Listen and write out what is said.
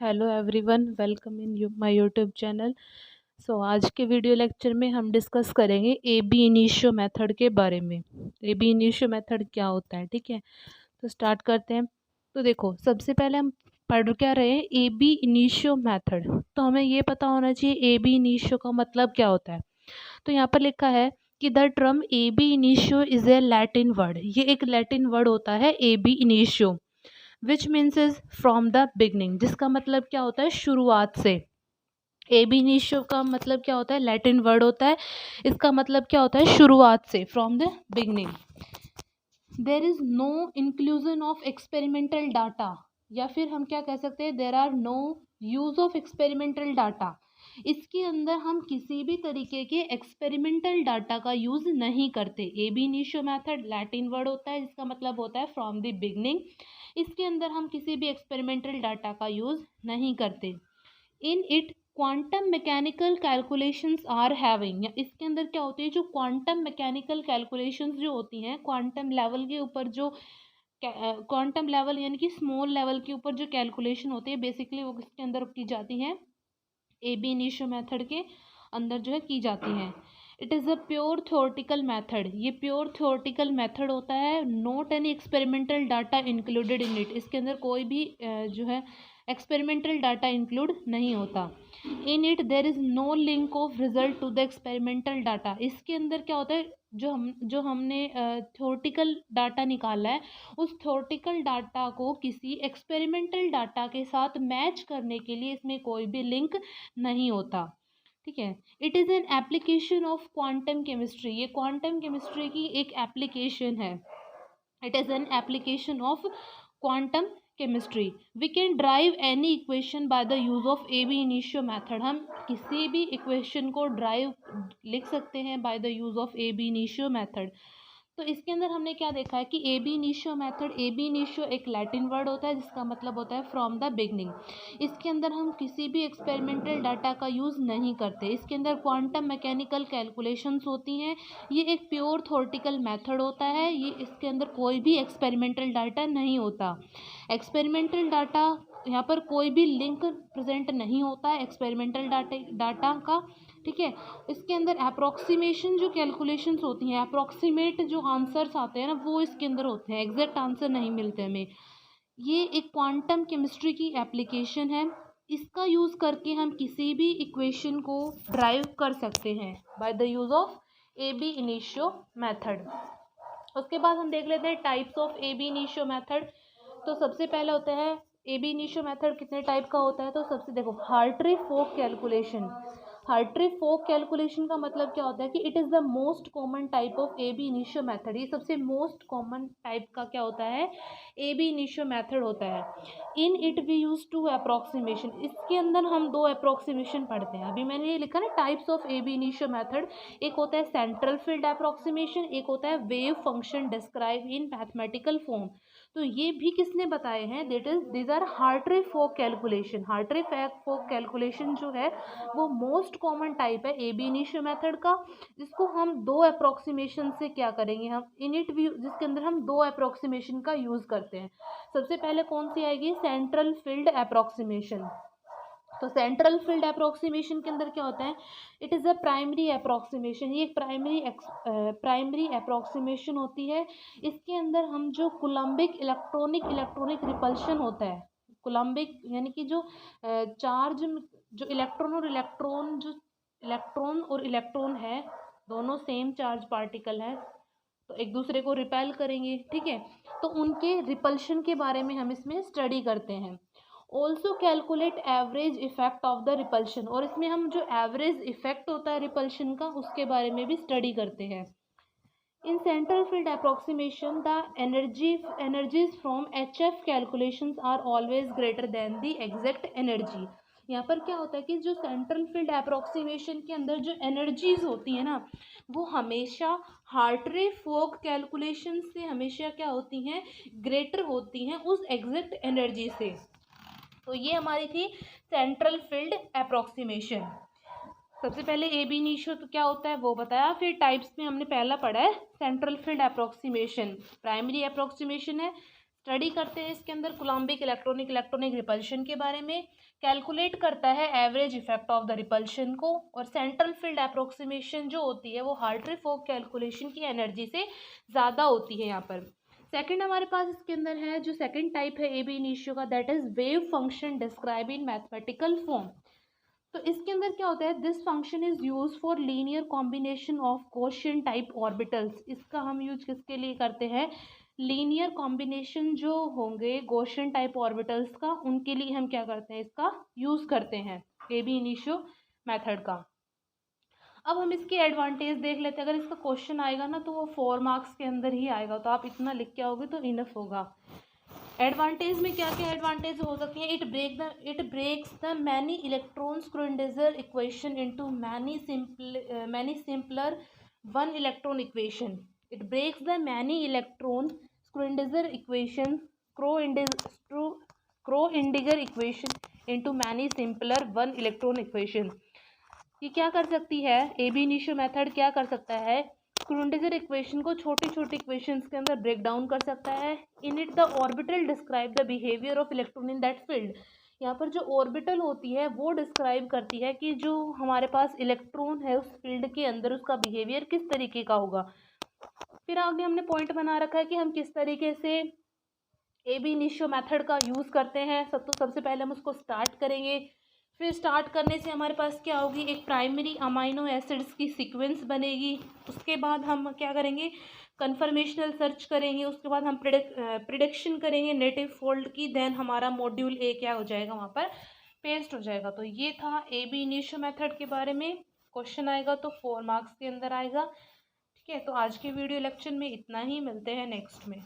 Hello everyone, welcome in my YouTube channel. आज के video lecture में हम डिस्कस करेंगे ए बी इनिशियो मेथड के बारे में। ए बी इनिशियो मेथड क्या होता है, ठीक है। तो स्टार्ट करते हैं। तो देखो, सबसे पहले हम पढ़ क्या रहे हैं, ए बी इनिशियो मेथड। तो हमें ये पता होना चाहिए ए बी इनिशियो का मतलब क्या होता है। तो यहाँ पर लिखा है कि the term A B initio is a Latin word. ये एक लैटिन वर्ड होता है A B initio, which means is from the beginning, जिसका मतलब क्या होता है, शुरुआत से। ए बी इनिशियो का मतलब क्या होता है, लैटिन वर्ड होता है। इसका मतलब क्या होता है, शुरुआत से, from the beginning. There is no inclusion of experimental data, या फिर हम क्या कह सकते हैं, there are no use of experimental data. इसके अंदर हम किसी भी तरीके के एक्सपेरिमेंटल डाटा का यूज नहीं करते। A B initio method Latin word होता है, जिसका मतलब होता है फ्रॉम द बिगनिंग। इसके अंदर हम किसी भी एक्सपेरिमेंटल डाटा का यूज नहीं करते। In it quantum mechanical calculations are having, इसके अंदर क्या होती है, जो क्वांटम मैकेनिकल कैलकुलेशंस जो होती हैं, क्वांटम लेवल के ऊपर जो क्वांटम लेवल यानी कि स्मॉल लेवल के ऊपर जो कैलकुलेशन होती है, बेसिकली वो किसके अंदर की जाती हैं, ए बी इनिशियो मेथड के अंदर जो है की जाती हैं। It is a pure theoretical method, ये प्योर थ्योरेटिकल मेथड होता है। Not any experimental data included in it, इसके अंदर कोई भी जो है एक्सपेरिमेंटल डाटा इंक्लूड नहीं होता। In it there is no link of result to the experimental data, इसके अंदर क्या होता है, जो हमने थ्योरेटिकल डाटा निकाला है, उस थ्योरेटिकल डाटा को किसी एक्सपेरिमेंटल डाटा के साथ मैच करने के लिए इसमें कोई भी लिंक नहीं होता, ठीक है। It is an application of quantum chemistry, ये क्वांटम केमिस्ट्री की एक एप्लीकेशन है। It is an application of quantum chemistry. We can drive any equation by the use of A B initio method, हम किसी भी इक्वेशन को drive लिख सकते हैं by the use of A B initio method. तो इसके अंदर हमने क्या देखा है कि A B initio method, A B initio एक लैटिन वर्ड होता है, जिसका मतलब होता है फ्रॉम द बिगनिंग। इसके अंदर हम किसी भी एक्सपेरिमेंटल डाटा का यूज़ नहीं करते। इसके अंदर क्वांटम मैकेनिकल कैलकुलेशंस होती हैं। ये एक प्योर थ्योरेटिकल मेथड होता है, ये इसके अंदर कोई भी एक्सपेरिमेंटल डाटा नहीं होता। एक्सपेरिमेंटल डाटा, यहाँ पर कोई भी लिंक प्रेजेंट नहीं होता है एक्सपेरिमेंटल डाटा का, ठीक है। इसके अंदर अप्रोक्सीमेशन जो कैलकुलेशंस होती हैं, अप्रोक्सीमेट जो आंसर्स आते हैं ना, वो इसके अंदर होते हैं, एग्जैक्ट आंसर नहीं मिलते हमें। ये एक क्वांटम केमिस्ट्री की एप्लीकेशन है। इसका यूज़ करके हम किसी भी इक्वेशन को ड्राइव कर सकते हैं by the use of A B initio method. उसके बाद हम देख लेते हैं types of A B initio method. तो सबसे पहले होता है ए बी इनिशियो मेथड कितने टाइप का होता है, तो सबसे देखो, Hartree Fock calculation. Hartree Fock calculation का मतलब क्या होता है कि it is the most common type of A B initio method, ये सबसे मोस्ट कॉमन टाइप का क्या होता है, ए बी इनिशियो मेथड होता है। In it we use to approximation, इसके अंदर हम दो अप्रोक्सीमेशन पढ़ते हैं। अभी मैंने ये लिखा ना types of A B initio method, एक होता है सेंट्रल फील्ड अप्रोक्सीमेशन, एक होता है wave function describe in mathematical form. तो ये भी किसने बताए हैं, that is these are Hartree Fock calculation. Hartree Fock calculation जो है वो मोस्ट कॉमन टाइप है ए बी इनिशियो मेथड का, जिसको हम दो अप्रोक्सीमेशन से क्या करेंगे, हम इनिट व्यू, जिसके अंदर हम दो अप्रोक्सीमेशन का यूज़ करते हैं। सबसे पहले कौन सी आएगी, सेंट्रल फील्ड अप्रोक्सीमेशन। तो सेंट्रल फील्ड अप्रोक्सीमेशन के अंदर क्या होता है, it is a primary approximation, ये एक प्राइमरी अप्रोक्सीमेशन होती है। इसके अंदर हम जो कुलम्बिक इलेक्ट्रॉनिक रिपल्शन होता है, कुलम्बिक यानी कि जो चार्ज, जो इलेक्ट्रॉन और इलेक्ट्रॉन है, दोनों सेम चार्ज पार्टिकल है, तो एक दूसरे को रिपेल करेंगे, ठीक है। तो उनके रिपल्शन के बारे में हम इसमें स्टडी करते हैं। Also calculate average effect of the repulsion, और इसमें हम जो एवरेज इफेक्ट होता है रिपल्शन का, उसके बारे में भी स्टडी करते हैं। In central field approximation the energies from H F calculations are always greater than the exact energy. यहाँ पर क्या होता है कि जो सेंट्रल फील्ड अप्रोक्सीमेशन के अंदर जो एनर्जीज होती है ना, वो हमेशा हार्ट्री फोक कैलकुलेशन से हमेशा क्या होती हैं, ग्रेटर होती हैं उस एग्जैक्ट एनर्जी से। तो ये हमारी थी सेंट्रल फील्ड अप्रोक्सीमेशन। सबसे पहले ए बी इनिशियो तो क्या होता है वो बताया, फिर टाइप्स में हमने पहला पढ़ा है central field approximation, primary approximation है, स्टडी करते हैं इसके अंदर कूलम्बिक इलेक्ट्रॉनिक रिपल्शन के बारे में, कैलकुलेट करता है average effect of the repulsion को, और सेंट्रल फील्ड अप्रोक्सीमेशन जो होती है वो हार्ट्री-फॉक कैलकुलेशन की एनर्जी से ज़्यादा होती है यहाँ पर। सेकंड हमारे पास इसके अंदर है जो सेकंड टाइप है ab initio का, that is wave function describe in mathematical form. तो इसके अंदर क्या होता है, this function is use for linear combination of Gaussian type orbitals. इसका हम यूज किसके लिए करते हैं, लीनियर कॉम्बिनेशन जो होंगे गॉसियन टाइप ऑर्बिटल्स का, उनके लिए हम क्या करते हैं, इसका यूज करते हैं ab initio मेथड का। अब हम इसकी एडवांटेज देख लेते हैं। अगर इसका क्वेश्चन आएगा ना तो वो 4 मार्क्स के अंदर ही आएगा, तो आप इतना लिख के आओगे तो इनफ होगा। एडवांटेज में क्या क्या एडवांटेज हो सकती है, it breaks the many electron Schrodinger equation into many simpler one electron equation. It breaks the many electron Schrodinger equation Schrodinger equation into many simpler one electron equation. ये क्या कर सकती है, ab initio मेथड क्या कर सकता है, Schrödinger equation को छोटी छोटी इक्वेशंस के अंदर ब्रेक डाउन कर सकता है। In it the orbital describe the behaviour of electron in that field. यहाँ पर जो ऑर्बिटल होती है वो डिस्क्राइब करती है कि जो हमारे पास इलेक्ट्रॉन है उस फील्ड के अंदर उसका बिहेवियर किस तरीके का होगा। फिर आगे हमने पॉइंट बना रखा है कि हम किस तरीके से ab initio मेथड का यूज़ करते हैं। सबसे पहले हम उसको स्टार्ट करेंगे। फिर स्टार्ट करने से हमारे पास क्या होगी, एक प्राइमरी अमाइनो एसिड्स की सीक्वेंस बनेगी। उसके बाद हम क्या करेंगे, कन्फर्मेशनल सर्च करेंगे। उसके बाद हम प्रिडिक्शन करेंगे नेटिव फोल्ड की। देन हमारा मॉड्यूल ए क्या हो जाएगा, वहाँ पर पेस्ट हो जाएगा। तो ये था ab initio मेथड के बारे में। क्वेश्चन आएगा तो 4 मार्क्स के अंदर आएगा। ठीक है, तो आज के वीडियो लेक्चर में इतना ही, मिलते हैं नेक्स्ट में।